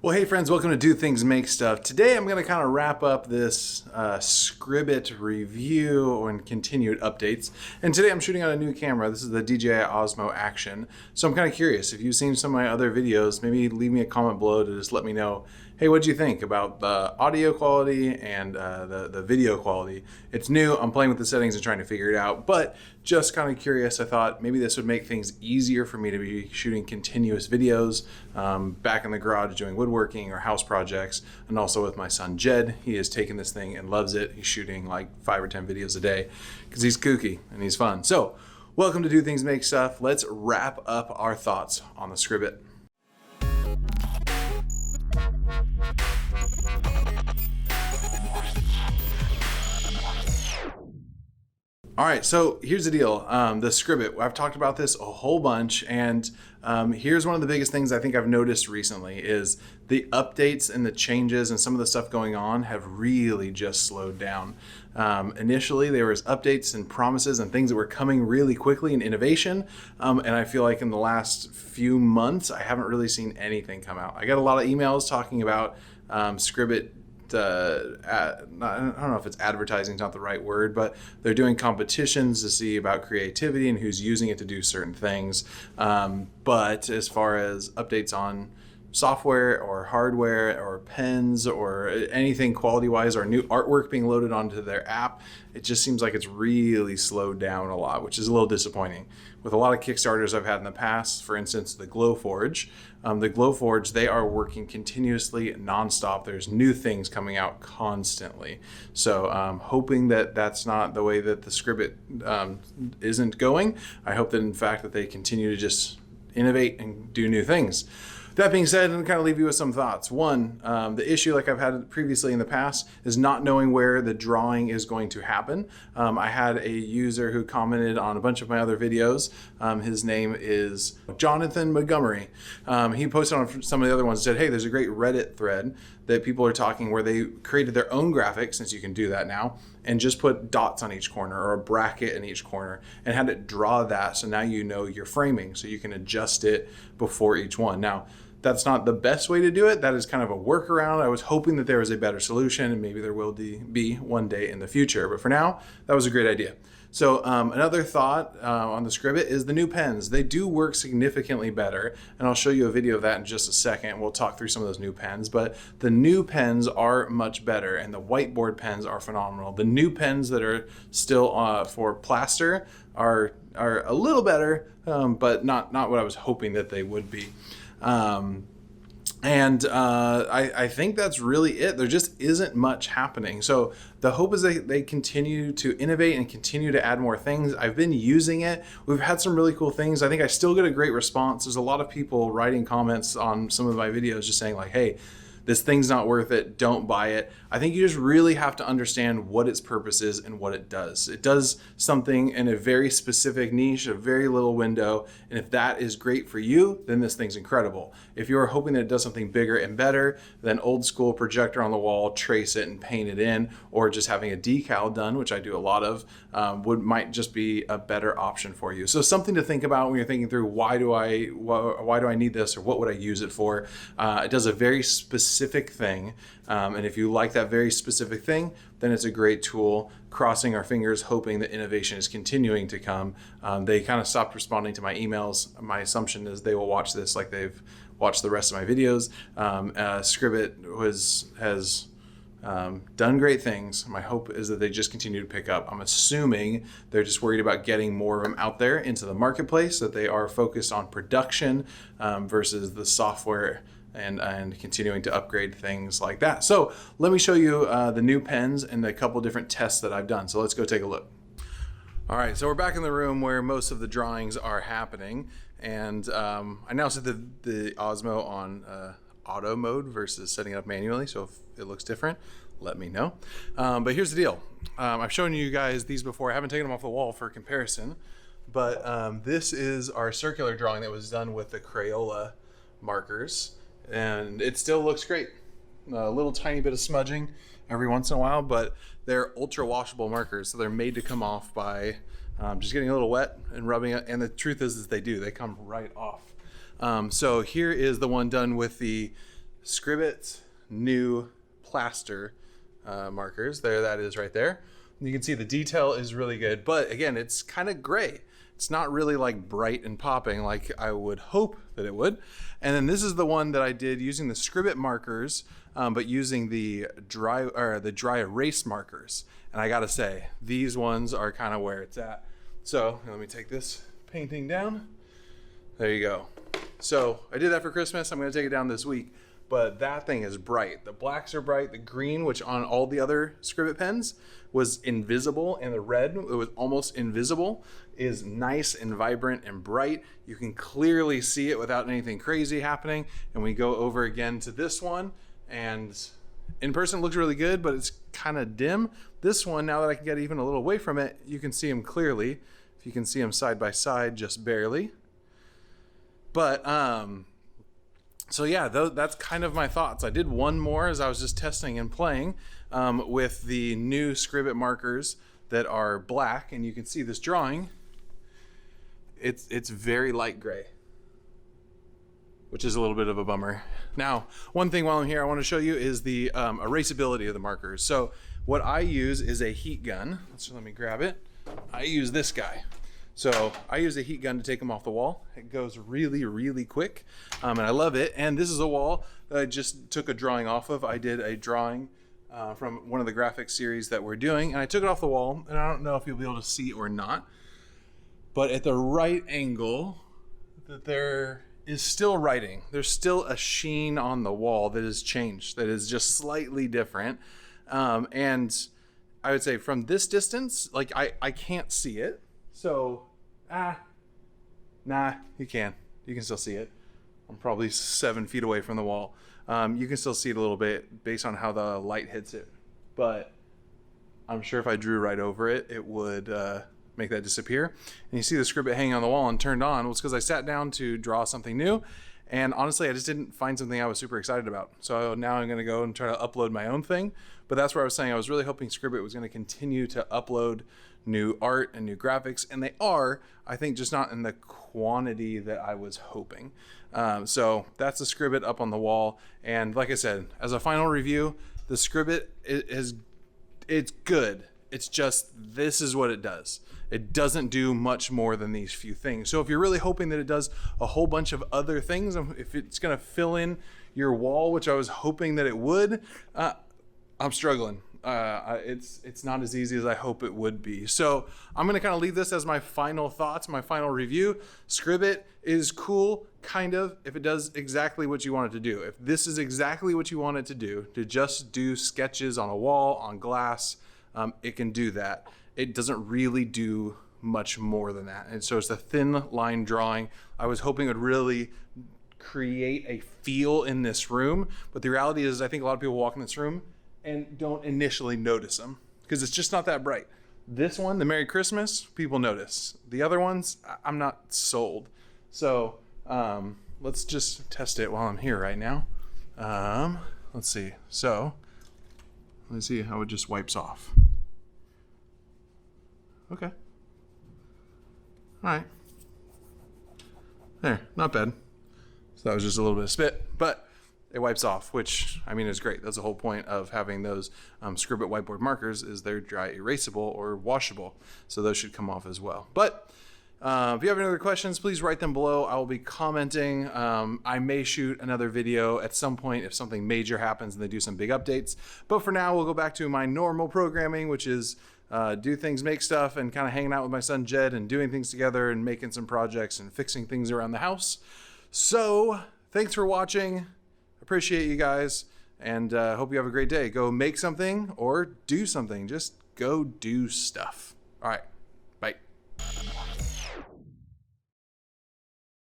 Well, hey friends, welcome to Do Things Make Stuff. Today I'm going to kind of wrap up this Scribit review and continued updates. And today I'm shooting on a new camera. This is the DJI Osmo Action. So I'm kind of curious, if you've seen some of my other videos, maybe leave me a comment below to just let me know, hey, what do you think about the audio quality and the video quality? It's new, I'm playing with the settings and trying to figure it out, but just kind of curious. I thought maybe this would make things easier for me to be shooting continuous videos back in the garage doing woodworking or house projects, and also with my son Jed. He has taken this thing and loves it. He's shooting like 5 or 10 videos a day because he's kooky and he's fun. So welcome to Do Things Make Stuff. Let's wrap up our thoughts on the Scribit. All right, so here's the deal. The Scribit, I've talked about this a whole bunch, and here's one of the biggest things I think I've noticed recently is the updates and the changes and some of the stuff going on have really just slowed down. Initially, there was updates and promises and things that were coming really quickly in innovation, and I feel like in the last few months, I haven't really seen anything come out. I got a lot of emails talking about Scribit. I don't know if it's advertising is not the right word, but they're doing competitions to see about creativity and who's using it to do certain things. But as far as updates on software or hardware or pens or anything quality-wise or new artwork being loaded onto their app, it just seems like it's really slowed down a lot, which is a little disappointing. With a lot of Kickstarters I've had in the past, for instance, the Glowforge, they are working continuously nonstop. There's new things coming out constantly. So hoping that that's not the way that the Scribit isn't going. I hope that in fact that they continue to just innovate and do new things. That being said, I'm going to kind of leave you with some thoughts. One, the issue like I've had previously in the past is not knowing where the drawing is going to happen. I had a user who commented on a bunch of my other videos. His name is Jonathan Montgomery. He posted on some of the other ones and said, hey, there's a great Reddit thread that people are talking where they created their own graphics, since you can do that now, and just put dots on each corner or a bracket in each corner and had it draw that, so now you know your framing, so you can adjust it before each one. Now, that's not the best way to do it. That is kind of a workaround. I was hoping that there was a better solution, and maybe there will be one day in the future. But for now, that was a great idea. So another thought on the Scribit is the new pens. They do work significantly better, and I'll show you a video of that in just a second. We'll talk through some of those new pens, but the new pens are much better, and the whiteboard pens are phenomenal. The new pens that are still for plaster are a little better, but not what I was hoping that they would be. I think that's really it. There just isn't much happening. So the hope is that they continue to innovate and continue to add more things. I've been using it. We've had some really cool things. I think I still get a great response. There's a lot of people writing comments on some of my videos just saying like, hey, this thing's not worth it, don't buy it. I think you just really have to understand what its purpose is and what it does. It does something in a very specific niche, a very little window, and if that is great for you, then this thing's incredible. If you're hoping that it does something bigger and better, then old school projector on the wall, trace it and paint it in, or just having a decal done, which I do a lot of, might just be a better option for you. So something to think about when you're thinking through why do I need this, or what would I use it for? It does a very specific thing, and if you like that very specific thing, then it's a great tool. Crossing our fingers, hoping that innovation is continuing to come. They kind of stopped responding to my emails. My assumption is they will watch this like they've watched the rest of my videos. Scribit has done great things. My hope is that they just continue to pick up. I'm assuming they're just worried about getting more of them out there into the marketplace, that they are focused on production versus the software and continuing to upgrade things like that. So let me show you the new pens and a couple different tests that I've done. So let's go take a look. All right, so we're back in the room where most of the drawings are happening. And I now set the Osmo on auto mode versus setting it up manually. So if it looks different, let me know. But here's the deal. I've shown you guys these before. I haven't taken them off the wall for comparison, but this is our circular drawing that was done with the Crayola markers. And it still looks great. A little tiny bit of smudging every once in a while, but they're ultra washable markers, so they're made to come off by just getting a little wet and rubbing it. And the truth is they come right off. So here is the one done with the Scribit's new plaster markers. There, that is right there. You can see the detail is really good, but again, it's kind of gray. It's not really like bright and popping like I would hope that it would. And then this is the one that I did using the Scribit markers, but using the dry erase markers. And I gotta say, these ones are kind of where it's at. So let me take this painting down. There you go. So I did that for Christmas. I'm gonna take it down this week. But that thing is bright. The blacks are bright. The green, which on all the other Scribit pens was invisible, and the red, it was almost invisible, is nice and vibrant and bright. You can clearly see it without anything crazy happening. And we go over again to this one, and in person it looks really good, but it's kind of dim. This one, now that I can get even a little away from it, you can see them clearly. If you can see them side by side, just barely. But so yeah, that's kind of my thoughts. I did one more as I was just testing and playing with the new Scribit markers that are black, and you can see this drawing. It's very light gray, which is a little bit of a bummer. Now, one thing while I'm here I want to show you is the erasability of the markers. So what I use is a heat gun. So let me grab it. I use this guy. So I use a heat gun to take them off the wall. It goes really, really quick, and I love it. And this is a wall that I just took a drawing off of. I did a drawing from one of the graphics series that we're doing, and I took it off the wall, and I don't know if you'll be able to see or not, but at the right angle, that there is still writing. There's still a sheen on the wall that has changed, that is just slightly different. And I would say from this distance, like I can't see it. So, nah, you can still see it. I'm probably 7 feet away from the wall. You can still see it a little bit based on how the light hits it. But I'm sure if I drew right over it, it would make that disappear. And you see the Scribit hanging on the wall and turned on. Well, it's because I sat down to draw something new. And honestly, I just didn't find something I was super excited about. So now I'm going to go and try to upload my own thing. But that's where I was saying I was really hoping Scribit was going to continue to upload new art and new graphics. And they are, I think, just not in the quantity that I was hoping. So that's the Scribit up on the wall. And like I said, as a final review, the Scribit it's good. It's just, this is what it does. It doesn't do much more than these few things. So if you're really hoping that it does a whole bunch of other things, if it's going to fill in your wall, which I was hoping that it would, I'm struggling. It's not as easy as I hope it would be. So I'm going to kind of leave this as my final thoughts, my final review. Scribit is cool, kind of, if it does exactly what you want it to do. If this is exactly what you want it to do, to just do sketches on a wall, on glass, it can do that. It doesn't really do much more than that. And so it's a thin line drawing. I was hoping it would really create a feel in this room. But the reality is, I think a lot of people walk in this room and don't initially notice them because it's just not that bright. This one, the Merry Christmas, people notice. The other ones, I'm not sold. So let's just test it while I'm here right now. Let's see. So let's see how it just wipes off. Okay. All right. There, not bad. So that was just a little bit of spit, but it wipes off, which, I mean, is great. That's the whole point of having those Scribit whiteboard markers, is they're dry erasable or washable. So those should come off as well. But if you have any other questions, please write them below. I will be commenting. I may shoot another video at some point if something major happens and they do some big updates. But for now, we'll go back to my normal programming, which is do things, make stuff, and kind of hanging out with my son Jed and doing things together and making some projects and fixing things around the house. So thanks for watching. Appreciate you guys, and hope you have a great day. Go make something or do something. Just go do stuff. All right.